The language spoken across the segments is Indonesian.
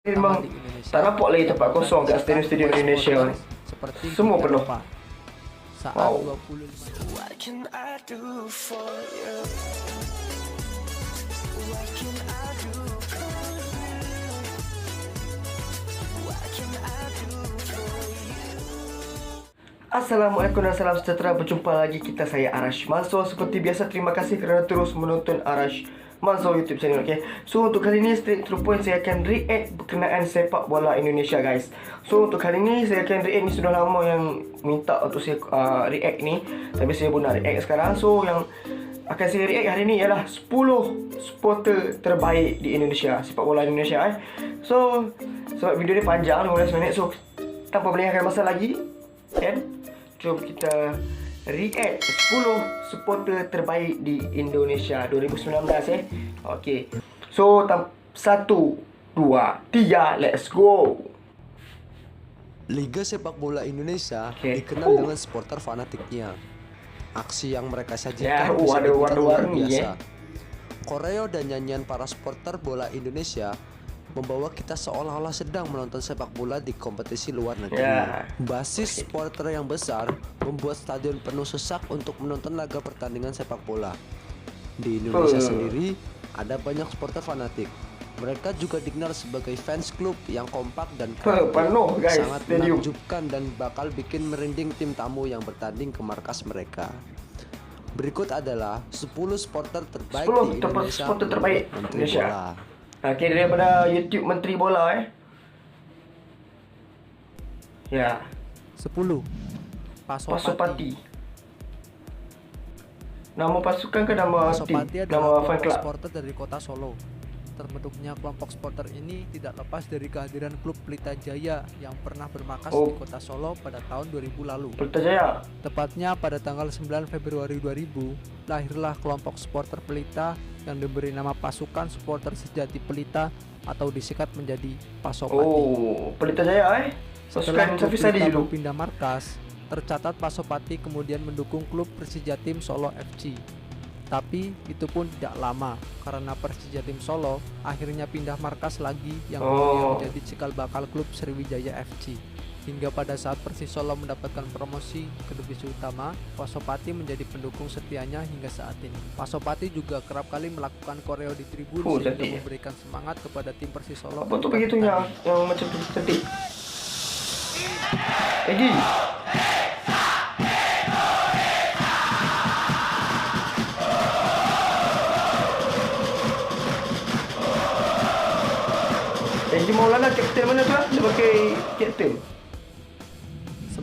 Memang di Indonesia tak nampak lagi tempat kosong kat stadium-stadium Indonesia ni. seperti Semua di penuh. Eropa. Saat Wow. 25 What can I do for you? What can I do for you? What can I do for you? Assalamualaikum dan salam sejahtera. Berjumpa lagi kita, saya Arash Mansor. Seperti biasa, terima kasih kerana terus menonton Arash Mansor YouTube channel. Okay. So untuk kali ni, straight to the point, saya akan react berkenaan sepak bola Indonesia, guys. So untuk kali ni saya akan react ni. Sudah lama yang minta untuk saya react ni, tapi saya pun nak react sekarang. So yang akan saya react hari ni ialah 10 supporter terbaik di Indonesia, sepak bola Indonesia. So sebab video ni panjang 15 minit, so tanpa melengahkan masa lagi, kan, jom kita react 10 supporter terbaik di Indonesia 2019. Okey. So 1, 2, 3, let's go. Liga Sepak Bola Indonesia Oke. dikenal dengan supporter fanatiknya. Aksi yang mereka sajikan bisa ada dibilang luar warna-warni, biasa. Koreo dan nyanyian para supporter bola Indonesia membawa kita seolah-olah sedang menonton sepak bola di kompetisi luar negeri. Ya. Basis supporter yang besar membuat stadion penuh sesak untuk menonton laga pertandingan sepak bola. Di Indonesia sendiri ada banyak supporter fanatik. Mereka juga dikenal sebagai fans club yang kompak dan Penuh, guys, sangat stadium. menakjubkan dan bakal bikin merinding tim tamu yang bertanding ke markas mereka. Berikut adalah 10 supporter terbaik 10 di Indonesia supporter terbaik menurut Menteri Indonesia. Bola. Okey, daripada YouTube Menteri Bola Ya, 10 Pasopati. Pasopati. Nama pasukan ke nama tim? Pasopati adalah Nama fan kelompok club? supporter dari kota Solo. Terbentuknya kelompok supporter ini tidak lepas dari kehadiran klub Pelita Jaya yang pernah bermarkas di kota Solo pada tahun 2000 lalu. Pelita Jaya. Tepatnya pada tanggal 9 Februari 2000, lahirlah kelompok supporter Pelita yang diberi nama Pasukan Supporter Sejati Pelita atau disingkat menjadi Pasopati. Oh, Pelita Jaya Setelah Pasukan klub Safisadi Pelita dulu. berpindah markas, tercatat Pasopati kemudian mendukung klub Persijatim Solo FC. Tapi itu pun tidak lama karena Persijatim Solo akhirnya pindah markas lagi yang kemudian menjadi cikal bakal klub Sriwijaya FC. Hingga pada saat Persis Solo mendapatkan promosi ke divisi utama, Pasopati menjadi pendukung setianya hingga saat ini. Pasopati juga kerap kali melakukan koreo di tribun sehingga memberikan semangat kepada tim Persis Solo. Apa tu begitunya yang macam tu cantik? Egi. Egi Maulana kapten mana tu lah? Sebagai kapten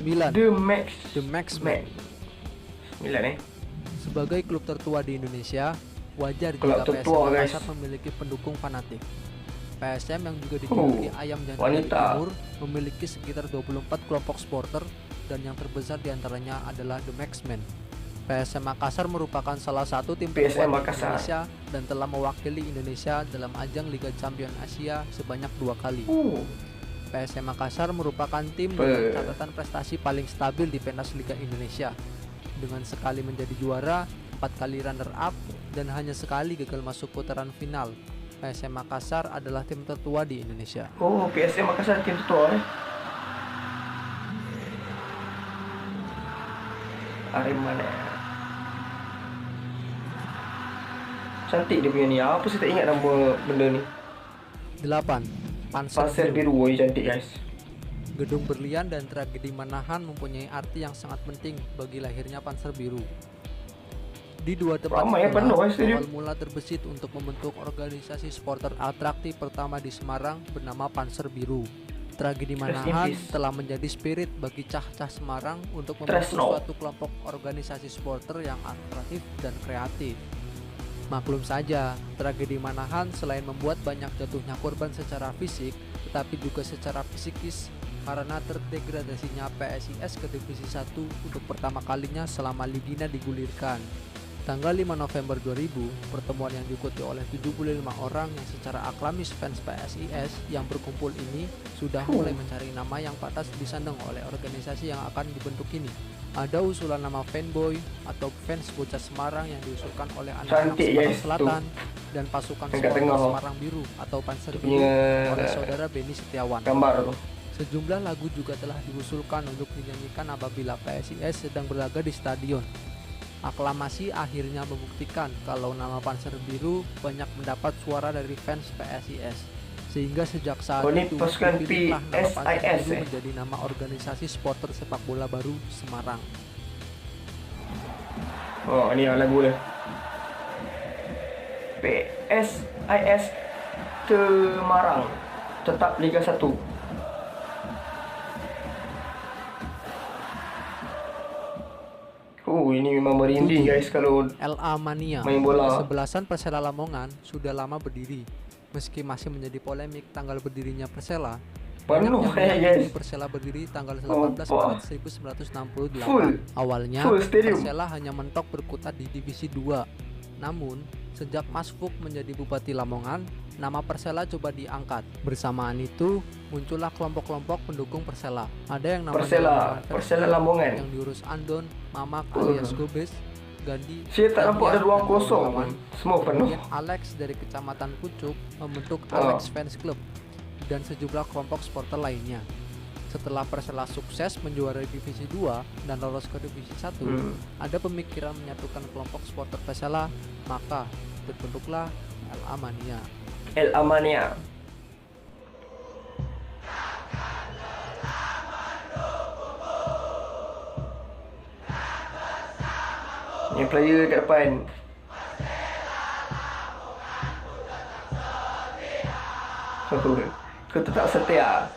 9. The Max The Maxman. 9 Sebagai klub tertua di Indonesia, wajar Klub jika tertua, PSM guys. Makassar memiliki pendukung fanatik. PSM yang juga dijuluki Ayam Jantan wanita. Timur memiliki sekitar 24 kelompok supporter dan yang terbesar diantaranya adalah The Maxmen. PSM Makassar merupakan salah satu tim terkuat PSM di Makassar. Indonesia dan telah mewakili Indonesia dalam ajang Liga Champions Asia sebanyak 2 kali. PSM Makassar merupakan tim dengan catatan prestasi paling stabil di pentas Liga Indonesia dengan sekali menjadi juara, 4 kali runner up, dan hanya sekali gagal masuk putaran final. PSM Makassar adalah tim tertua di Indonesia. Oh, PSM Makassar tim tertua Aremania. Cantik dia punya ni. Apa saya tak ingat nama benda ni. 8. Pasir biru. Oh, cantik, guys. Gedung Berlian dan tragedi Manahan mempunyai arti yang sangat penting bagi lahirnya Panser Biru. Di dua tempat Ramai itulah penuh stadium. awal mula terbesit untuk membentuk organisasi supporter atraktif pertama di Semarang bernama Panser Biru. Tragedi Manahan peace. telah menjadi spirit bagi cah-cah Semarang untuk membentuk suatu kelompok organisasi supporter yang atraktif dan kreatif. Maklum saja, tragedi Manahan selain membuat banyak jatuhnya korban secara fisik, tetapi juga secara psikis karena terdegradasinya PSIS ke Divisi 1 untuk pertama kalinya selama Lidina digulirkan. Tanggal 5 November 2000, pertemuan yang diikuti oleh 75 orang yang secara aklamis fans PSIS yang berkumpul ini sudah mulai mencari nama yang pantas disandang oleh organisasi yang akan dibentuk ini. Ada usulan nama fanboy atau fans bocah Semarang yang diusulkan oleh anak-anak Cantik, Semarang guys, Selatan dan pasukan Dekat supporter tengah. Semarang Biru atau Panser Biru Punya oleh saudara Beni Setiawan. gambar tuh. Sejumlah lagu juga telah diusulkan untuk dinyanyikan apabila PSIS sedang berlaga di stadion. Aklamasi akhirnya membuktikan kalau nama Panser Biru banyak mendapat suara dari fans PSIS, sehingga sejak saat Oh, ini itu pasukan dipilihlah nama Panser PSIS, Biru ya? menjadi nama organisasi supporter sepak bola baru Semarang. Oh, ini lagu dia. PSIS Semarang tetap Liga 1. Ini memang merinding guys kalau LA Mania, main bola. kesebelasan Persela Lamongan sudah lama berdiri. Meski masih menjadi polemik tanggal berdirinya Persela, banyak Penuh, yang meyakini guys. Persela berdiri tanggal 18 Oh, Maret 1968. Full. Awalnya Full stadium. Persela hanya mentok berkutat di divisi 2. Namun, sejak Mas Fuk menjadi Bupati Lamongan, nama Persela coba diangkat. Bersamaan itu, muncullah kelompok-kelompok pendukung Persela. Ada yang namanya Persela, Lamongan Versi, Persela Lamongan. yang diurus Andon, Mamak alias Gobes, Gandhi, Saya tak nampak ada Dahlia, ruang dan kosong. kawan-kawan. Semua penuh. Kemudian Alex dari Kecamatan Pucuk membentuk Oh. Alex Fans Club dan sejumlah kelompok supporter lainnya. Setelah Persela sukses menjuarai divisi 2 dan lolos ke divisi 1, ada pemikiran menyatukan kelompok supporter Persela, maka terbentuklah LA Mania. El Amania. Ini player kat depan. Kau tetap setia.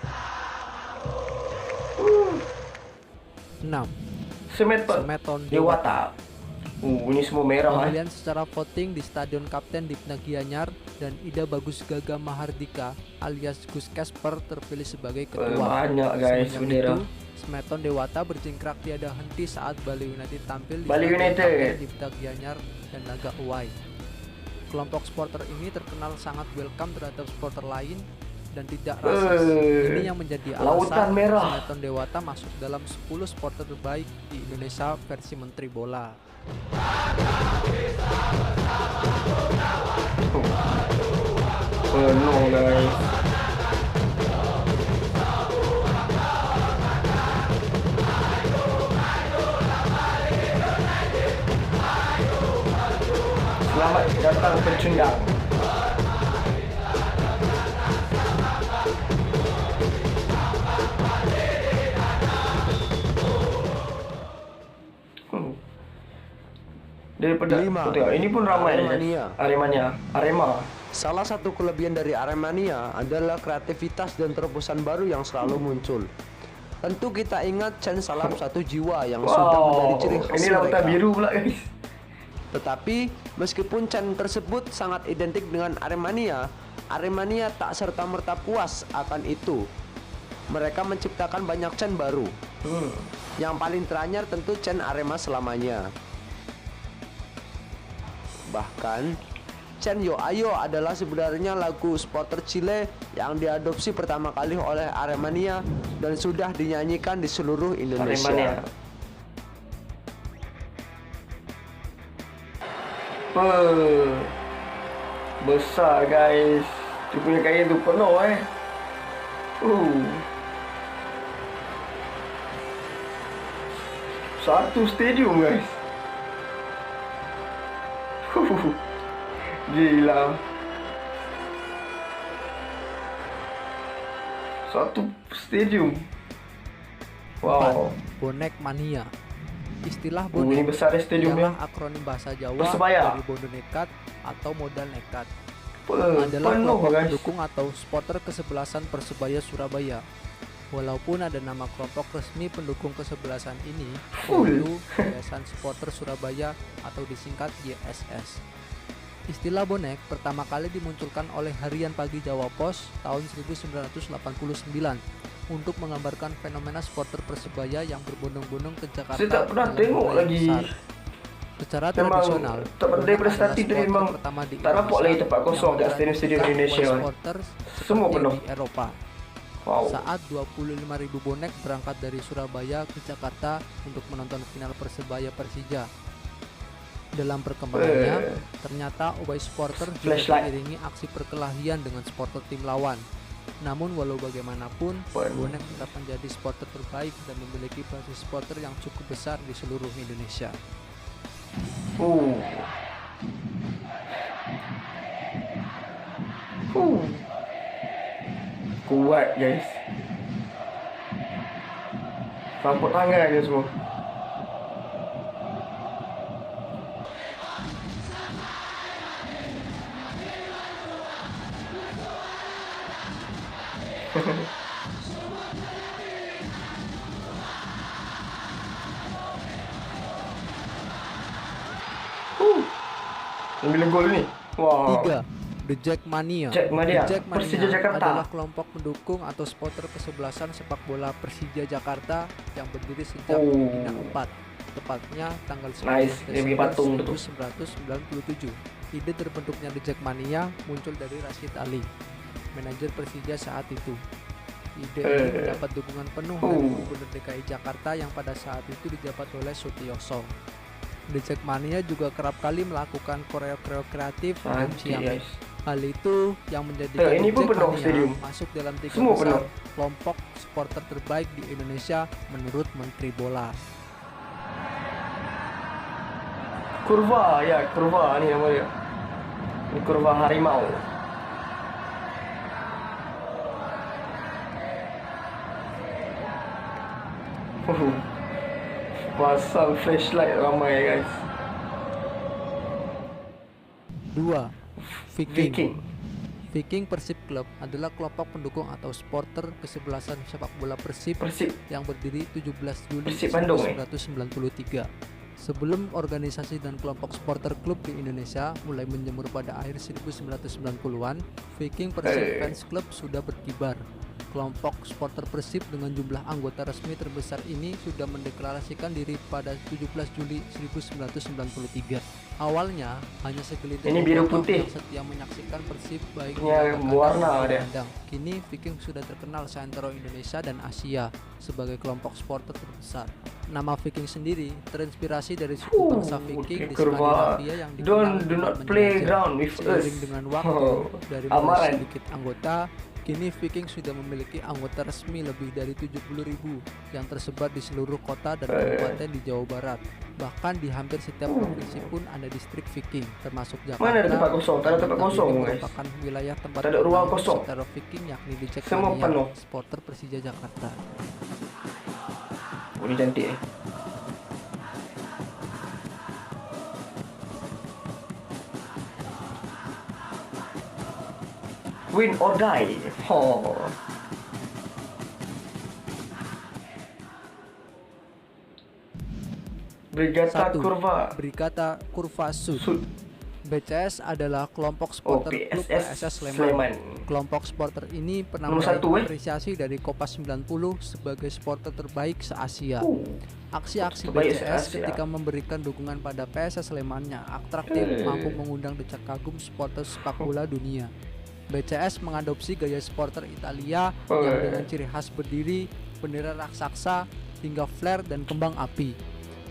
6. Semeton. Semeton Dewata. Ini semua merah. Pemilihan secara voting di Stadion Kapten Dipna Gianyar dan Ida Bagus Gaga Mahardika alias Gus Casper terpilih sebagai ketua. Banyak guys Semenjak bendera. itu, Semeton Dewata berjingkrak tiada henti saat Bali United tampil di Bali Stadion United. Kapten Dipna Gianyar dan Naga Uwai. Kelompok supporter ini terkenal sangat welcome terhadap supporter lain dan tidak rasis. Ini yang menjadi Lautan alasan merah. Semeton Dewata masuk dalam 10 supporter terbaik di Indonesia versi Menteri Bola. Penuh guys. Selamat datang pecundang. Daripada 5. Tengok, ini pun ramai Aremania. Aremania. Arema. Salah satu kelebihan dari Aremania adalah kreativitas dan terobosan baru yang selalu muncul. Tentu kita ingat Chen Salam Satu Jiwa yang sudah menjadi ciri khas Ini lautan mereka. biru pula guys. Tetapi meskipun Chen tersebut sangat identik dengan Aremania, Aremania tak serta-merta puas akan itu. Mereka menciptakan banyak Chen baru. Yang paling teranyar tentu Chen Arema selamanya. Bahkan Chen Yo Ayo adalah sebenarnya lagu supporter Chile yang diadopsi pertama kali oleh Aremania dan sudah dinyanyikan di seluruh Indonesia. Aremania. Besar guys. Dia punya kain tu penuh Satu stadium guys. Gila. Satu stadium. Wow. Bonek Mania. Istilah Ini bonek besar ya stadiumnya. adalah akronim bahasa Jawa Persebaya. dari bondo nekat atau modal nekat. Penuh Adalah kelompok guys. pendukung atau supporter kesebelasan Persebaya Surabaya. Walaupun ada nama kelompok resmi pendukung kesebelasan ini, Full. yaitu Yayasan Supporter Surabaya atau disingkat YSS. Istilah bonek pertama kali dimunculkan oleh Harian Pagi Jawa Pos tahun 1989 untuk menggambarkan fenomena supporter Persebaya yang berbondong-bondong ke Jakarta. Saya tak pernah dalam tengok jumlah yang lagi. besar. Secara Memang tradisional, tak Bonek berdaya adalah prestasi tadi supporter memang pertama di tak nampak Indonesia lagi tempat kosong yang kat stadium-stadium menggantikan Indonesia, White kan. Supporters Semua seperti penuh. di Eropa. Wow. Saat 25.000 bonek berangkat dari Surabaya ke Jakarta untuk menonton final Persebaya Persija. Dalam perkembangannya, ternyata White Supporter juga Flashlight. diiringi aksi perkelahian dengan supporter tim lawan. Namun walau bagaimanapun, bonek tetap menjadi supporter terbaik dan memiliki basis supporter yang cukup besar di seluruh Indonesia. Uh. Kuat guys. Samput tangan ni semua. Yang bila gol ni. Wah. 3. The Jackmania. Jackmania, The Jackmania Persija Jakarta. adalah kelompok pendukung atau supporter kesebelasan sepak bola Persija Jakarta yang berdiri sejak Bina 4, tepatnya tanggal 9 Nice, dia bikin patung tu. 1997. Ide terbentuknya The Jackmania muncul dari Rashid Ali, manajer Persija saat itu. Ide ini mendapat dukungan penuh dari Gubernur DKI Jakarta yang pada saat itu dijabat oleh Sutioso. The Jackmania juga kerap kali melakukan koreo-koreo kreatif dan Anjir, ciamik. guys. Hal itu yang menjadikan Ini pun penuh Jackmania stadium. masuk dalam 3 Semua besar penuh. kelompok supporter terbaik di Indonesia menurut Menteri Bola. Kurva, ya kurva ni nama dia. Ini kurva harimau. Pasang flashlight ramai guys. 2. Viking. Viking. Viking Persib Club adalah kelompok pendukung atau supporter kesebelasan sepak bola Persib Persib. yang berdiri 17 Juli Persib Bandung, 1993. Sebelum organisasi dan kelompok supporter klub di Indonesia mulai menjemur pada akhir 1990-an, Viking Persib Fans Club sudah berkibar. Kelompok supporter Persib dengan jumlah anggota resmi terbesar ini sudah mendeklarasikan diri pada 17 Juli 1993. Awalnya hanya segelintir Ini biru bobotoh putih. yang setia menyaksikan Persib baik di Punya laga warna kandang maupun dia. kandang. Kini Viking sudah terkenal seantero Indonesia dan Asia sebagai kelompok supporter terbesar. Nama Viking sendiri terinspirasi dari suku bangsa Viking di kurva. Skandinavia yang Do dikenal not dengan play menjelajah. ground with us. Seiring dengan waktu, Oh, dari mulai amaran. sedikit anggota, kini Viking sudah memiliki anggota resmi lebih dari 70.000 yang tersebar di seluruh kota dan kabupaten di Jawa Barat. Bahkan di hampir setiap provinsi pun ada distrik Viking, termasuk Jakarta. Mana ada tempat kosong? Tak ada tempat yang kosong, notabene guys. merupakan wilayah tempat Tak ada ruang bermain kosong. setara Viking yakni di Semua Jackmania, penuh. supporter Persija Jakarta. Oh, ni cantik eh. Win or die. Oh. Brigata 1. Kurva Brigata Kurva Sud. Sud. BCS adalah kelompok Oh, supporter klub PSS PSS Sleman. Sleman. Kelompok supporter ini pernah Nomor meraih 1, apresiasi dari Kopas 90 sebagai supporter terbaik se-Asia. Aksi-aksi Terbaik BCS se-Asia. ketika memberikan dukungan pada PSS Sleman yang atraktif mampu mengundang decak kagum supporter sepak bola dunia. BCS mengadopsi gaya supporter Italia yang dengan ciri khas berdiri, bendera raksasa, hingga flare dan kembang api.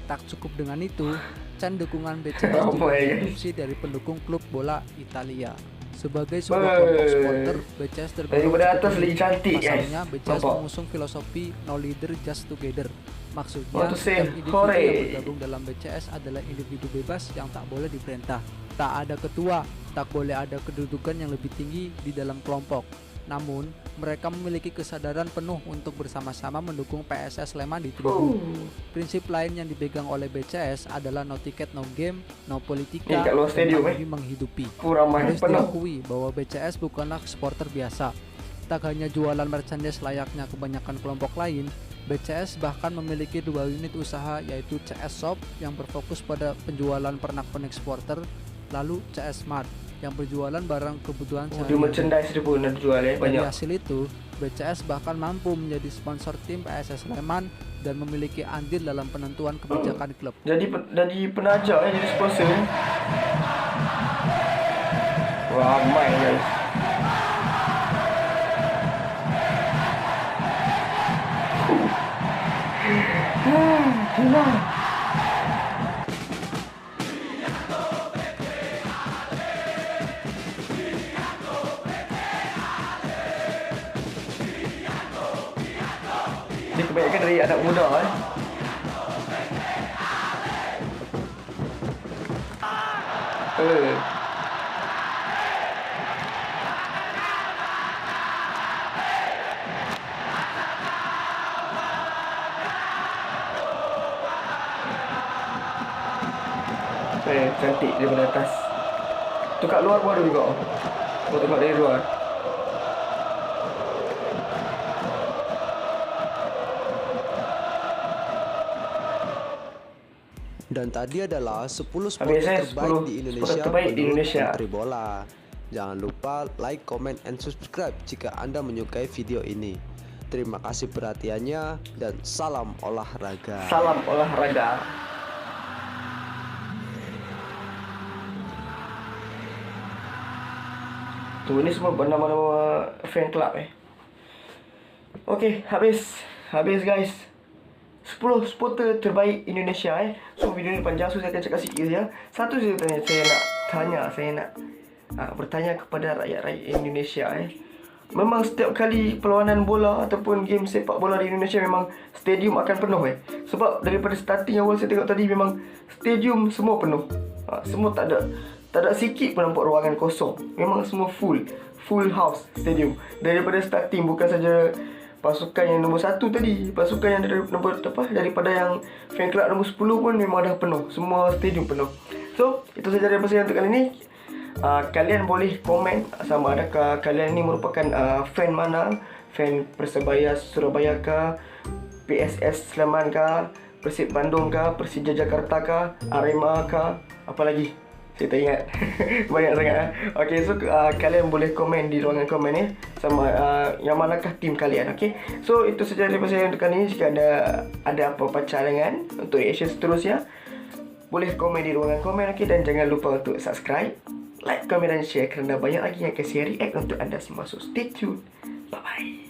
Tak cukup dengan itu, can dukungan BCS juga diadopsi dari pendukung klub bola Italia. Sebagai sebuah kelompok supporter, BCS Daripada cukup atas unik. lagi cantik, guys. Pasalnya, BCS Nampak? mengusung filosofi no leader just together. Maksudnya, Want to say, setiap individu hooray. yang bergabung dalam BCS adalah individu bebas yang tak boleh diperintah. Tak ada ketua, tak boleh ada kedudukan yang lebih tinggi di dalam kelompok. Namun, mereka memiliki kesadaran penuh untuk bersama-sama mendukung PSS Sleman di tribun. Prinsip lain yang dipegang oleh BCS adalah no ticket no game, no politika, Ni kat luar stadium, mandiri menghidupi. Ramai Harus penuh. diakui bahwa BCS bukanlah supporter biasa. Tak hanya jualan merchandise layaknya kebanyakan kelompok lain, BCS bahkan memiliki 2 unit usaha yaitu CS Shop yang berfokus pada penjualan pernak-pernik supporter, lalu CS Mart yang berjualan barang kebutuhan Di sehari-hari. merchandise dia pun ada jual Dari banyak. hasil itu, BCS bahkan mampu menjadi sponsor tim PSS Sleman dan memiliki andil dalam penentuan kebijakan klub. Jadi penaja jadi sponsor. Ramai guys. Gila. Dia kebanyakan dari anak muda cantik daripada atas. Tu kat luar pun ada juga. Kau tengok dari luar. Dan tadi adalah 10 sport Habis, terbaik 10 di sport Indonesia terbaik di menurut Indonesia. Menteri Bola. Jangan lupa like, comment, and subscribe jika Anda menyukai video ini. Terima kasih perhatiannya dan salam olahraga. Salam olahraga. Tu ni semua nama-nama fan club Okey, habis guys. 10 supporter terbaik Indonesia So video ni panjang, so saya akan cakap sikit saja. Satu saja saya nak bertanya kepada rakyat-rakyat Indonesia Memang setiap kali perlawanan bola ataupun game sepak bola di Indonesia memang stadium akan penuh Sebab daripada starting awal saya tengok tadi memang stadium semua penuh. Semua tak ada sikit pun nampak ruangan kosong. Memang semua full house stadium. Daripada starting, bukan saja pasukan yang nombor 1 tadi, pasukan yang daripada yang fan club nombor 10 pun memang dah penuh. Semua stadium penuh. So itu saja daripada saya untuk kali ini. Kalian boleh komen sama adakah kalian ni merupakan fan mana, fan Persebaya Surabaya kah, PSS Sleman kah, Persib Bandung kah, Persija Jakarta kah, Arema kah, apa lagi saya tak ingat. Banyak sangat Okay, so kalian boleh komen di ruangan komen sama yang manakah tim kalian. Okay, so itu saja daripada saya untuk kali ini. Jika ada apa-apa cadangan untuk reaction seterusnya, boleh komen di ruangan komen. Okay, dan jangan lupa untuk subscribe, like, komen dan share kerana banyak lagi yang akan saya react untuk anda semua. So stay tuned. Bye bye.